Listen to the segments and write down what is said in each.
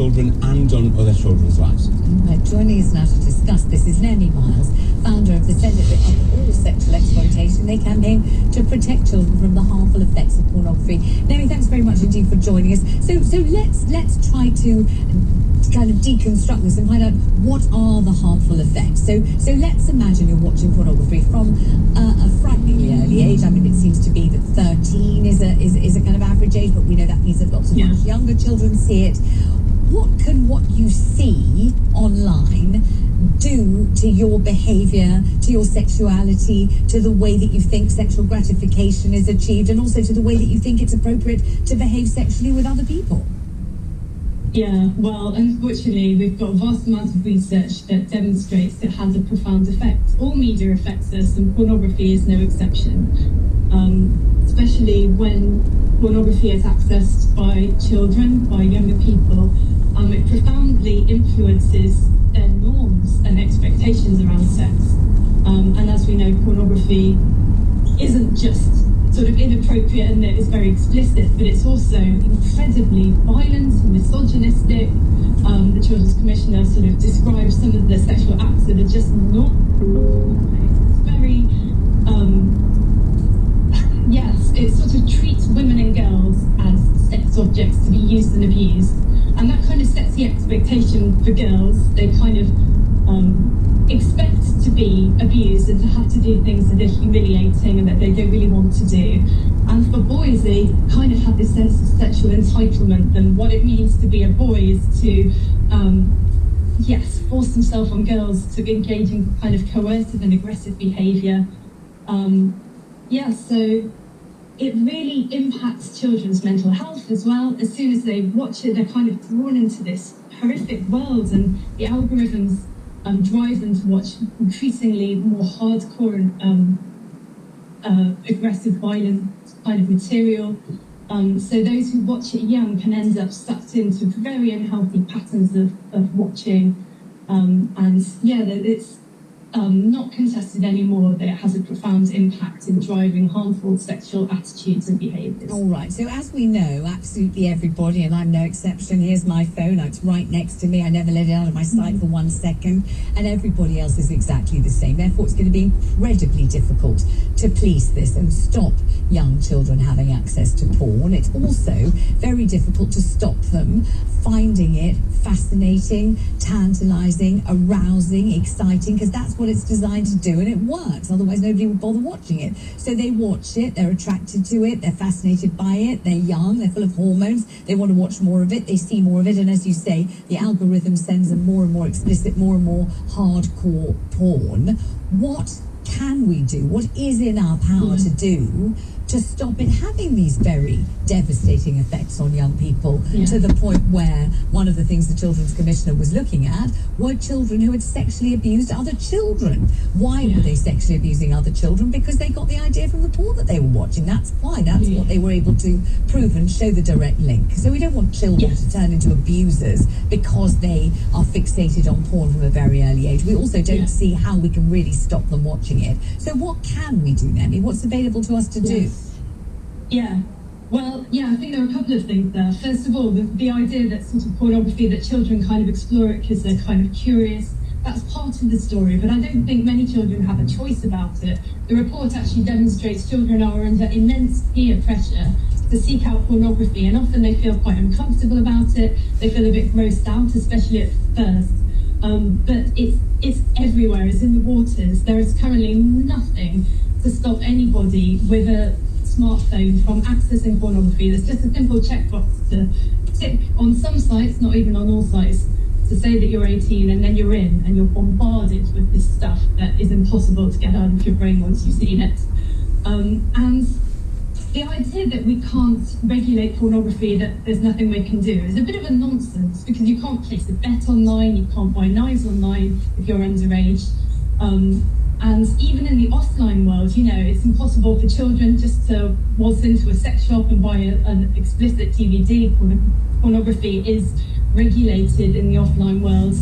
children and on other children's lives. Joining us now to discuss this is Naomi Miles, founder of the Centre of All Sexual Exploitation. They campaign to protect children from the harmful effects of pornography. Naomi, thanks very much indeed for joining us. So let's try to kind of deconstruct this and find out what are the harmful effects. So let's imagine you're watching pornography from a frighteningly early age. I mean, it seems to be that 13 is a kind of average age, but we know that means that lots of much younger children see it. What can what you see online do to your behaviour, to your sexuality, to the way that you think sexual gratification is achieved, and also to the way that you think it's appropriate to behave sexually with other people? Yeah, well, unfortunately, we've got a vast amount of research that demonstrates it has a profound effect. All media affects us, and pornography is no exception. Especially when pornography is accessed by children, by younger people, it profoundly influences their norms and expectations around sex. And as we know, pornography isn't just sort of inappropriate and that it's very explicit, but it's also incredibly violent and misogynistic. The Children's Commissioner sort of describes some of the sexual acts that are just not it's very yes, it sort of treats women and girls as sex objects to be used and abused, and that kind of sets the expectation for girls. They kind of expect to be abused and to have to do things that are humiliating and that they don't really want to do. And for boys, they kind of have this sense of sexual entitlement, and what it means to be a boy is to force themselves on girls to engage in kind of coercive and aggressive behaviour. So it really impacts children's mental health as well. As soon as they watch it, they're kind of drawn into this horrific world, and the algorithms drive them to watch increasingly more hardcore and aggressive, violent kind of material. So those who watch it young can end up sucked into very unhealthy patterns of watching. It's not contested anymore that it has a profound impact in driving harmful sexual attitudes and behaviours. All right, so as we know, absolutely everybody, and I'm no exception, here's my phone, it's right next to me, I never let it out of my sight for 1 second, and everybody else is exactly the same. Therefore, it's going to be incredibly difficult to police this and stop young children having access to porn. It's also very difficult to stop them finding it fascinating, tantalising, arousing, exciting, because that's what it's designed to do, and it works. Otherwise, nobody would bother watching it. So they watch it, they're attracted to it, they're fascinated by it, they're young, they're full of hormones, they want to watch more of it, they see more of it, and as you say, the algorithm sends them more and more explicit, more and more hardcore porn. What can we do? What is in our power to do to stop it having these very devastating effects on young people, to the point where one of the things the Children's Commissioner was looking at were children who had sexually abused other children. Why were they sexually abusing other children? Because they got the idea from the porn that they were watching. That's why. That's what they were able to prove and show the direct link. So we don't want children to turn into abusers because they are fixated on porn from a very early age. We also don't see how we can really stop them watching it. So what can we do, Naomi? What's available to us to do? I think there are a couple of things there. First of all, the idea that sort of pornography, that children kind of explore it because they're kind of curious, that's part of the story, but I don't think many children have a choice about it. The report actually demonstrates children are under immense peer pressure to seek out pornography, and often they feel quite uncomfortable about it. They feel a bit grossed out, especially at first. But it's everywhere, it's in the waters. There is currently nothing to stop anybody with a smartphone from accessing pornography. There's just a simple checkbox to tick on some sites, not even on all sites, to say that you're 18, and then you're in and you're bombarded with this stuff that is impossible to get out of your brain once you've seen it. And the idea that we can't regulate pornography, that there's nothing we can do, is a bit of a nonsense, because you can't place a bet online, you can't buy knives online if you're underage. And even in the offline world, it's impossible for children just to waltz into a sex shop and buy an explicit DVD. Pornography is regulated in the offline world.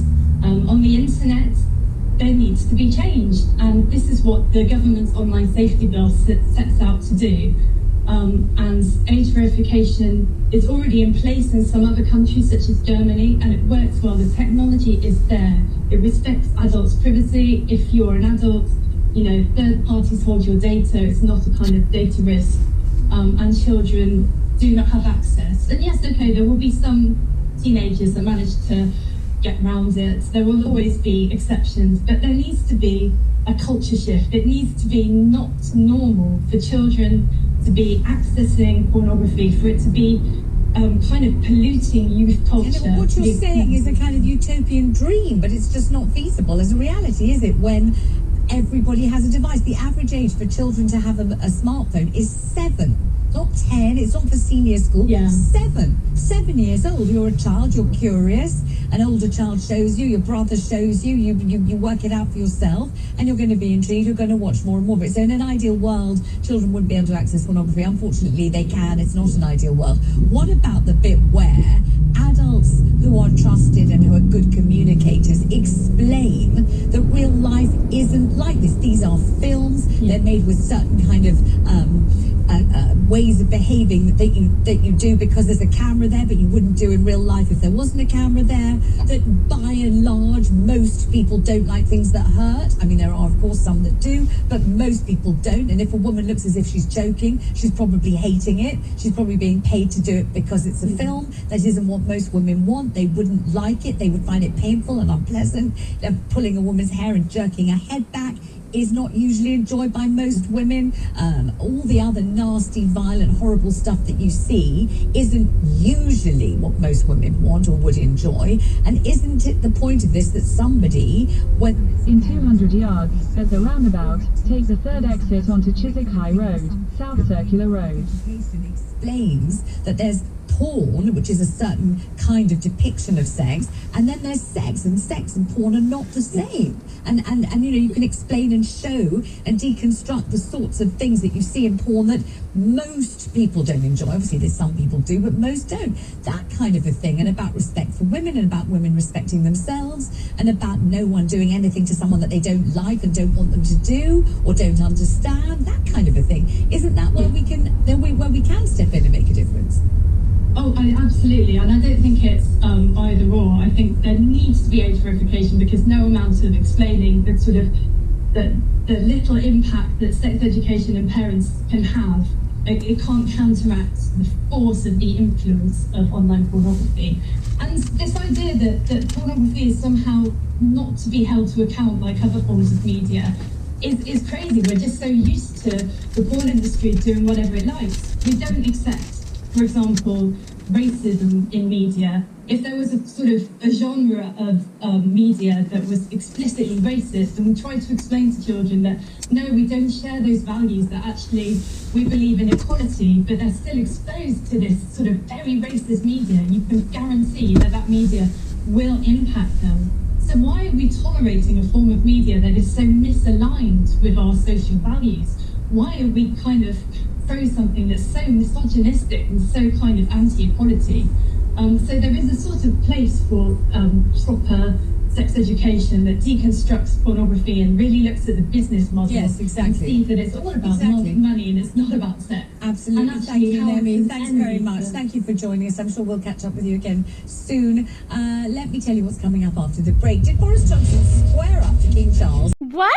On the internet, there needs to be change. And this is what the government's online safety bill sets out to do. and age verification is already in place in some other countries such as Germany, and it works well. The technology is there. It respects adults' privacy. If you're an adult, third parties hold your data. It's not a kind of data risk, and children do not have access. And yes, okay, there will be some teenagers that manage to get around it. There will always be exceptions, but there needs to be a culture shift. It needs to be not normal for children to be accessing pornography, for it to be kind of polluting youth culture. And what you're saying is a kind of utopian dream, but it's just not feasible as a reality, is it? When everybody has a device. The average age for children to have a smartphone is 7. Not 10, it's not for senior school. Yeah. 7 years old. You're a child, you're curious. An older child shows you, your brother shows you, you work it out for yourself, and you're going to be intrigued, you're going to watch more and more of it. So in an ideal world, children wouldn't be able to access pornography. Unfortunately, they can. It's not an ideal world. What about the bit where adults who are trusted and who are good communicators explain that real life isn't like this? These are films. They're made with certain kind of ways of behaving that you do because there's a camera there, but you wouldn't do in real life if there wasn't a camera there. That by and large, most people don't like things that hurt. I mean, there are of course some that do, but most people don't. And if a woman looks as if she's joking, she's probably hating it. She's probably being paid to do it because it's a film. That isn't what most women want. They wouldn't like it. They would find it painful and unpleasant. Pulling a woman's hair and jerking her head back is not usually enjoyed by most women. All the other nasty, violent, horrible stuff that you see isn't usually what most women want or would enjoy. And isn't it the point of this that somebody, when in 200 yards, at the roundabout, take the third exit onto Chiswick High Road, South Circular Road. Explains that there's porn, which is a certain kind of depiction of sex, and then there's sex and porn are not the same. And you can explain and show and deconstruct the sorts of things that you see in porn that most people don't enjoy. Obviously there's some people do, but most don't. That kind of a thing, and about respect for women, and about women respecting themselves, and about no one doing anything to someone that they don't like and don't want them to do or don't understand, that kind of a thing. Isn't that where we can step in and make a difference? Oh, absolutely, and I don't think it's either or. I think there needs to be age verification, because no amount of explaining the sort of the little impact that sex education and parents can have, it can't counteract the force of the influence of online pornography. And this idea that pornography is somehow not to be held to account like other forms of media is crazy. We're just so used to the porn industry doing whatever it likes. We don't accept, for example, racism in media. If there was a sort of a genre of media that was explicitly racist, and we tried to explain to children that no, we don't share those values, that actually we believe in equality, but they're still exposed to this sort of very racist media, you can guarantee that media will impact them. So why are we tolerating a form of media that is so misaligned with our social values? Why are we kind of throw something that's so misogynistic and so kind of anti-equality? So there is a sort of place for proper sex education that deconstructs pornography and really looks at the business model. Yes, exactly. And sees that it's all about money and it's not about sex. Absolutely. Thank you, Naomi. Thanks very much. Thank you for joining us. I'm sure we'll catch up with you again soon. Let me tell you what's coming up after the break. Did Boris Johnson square up to King Charles? What?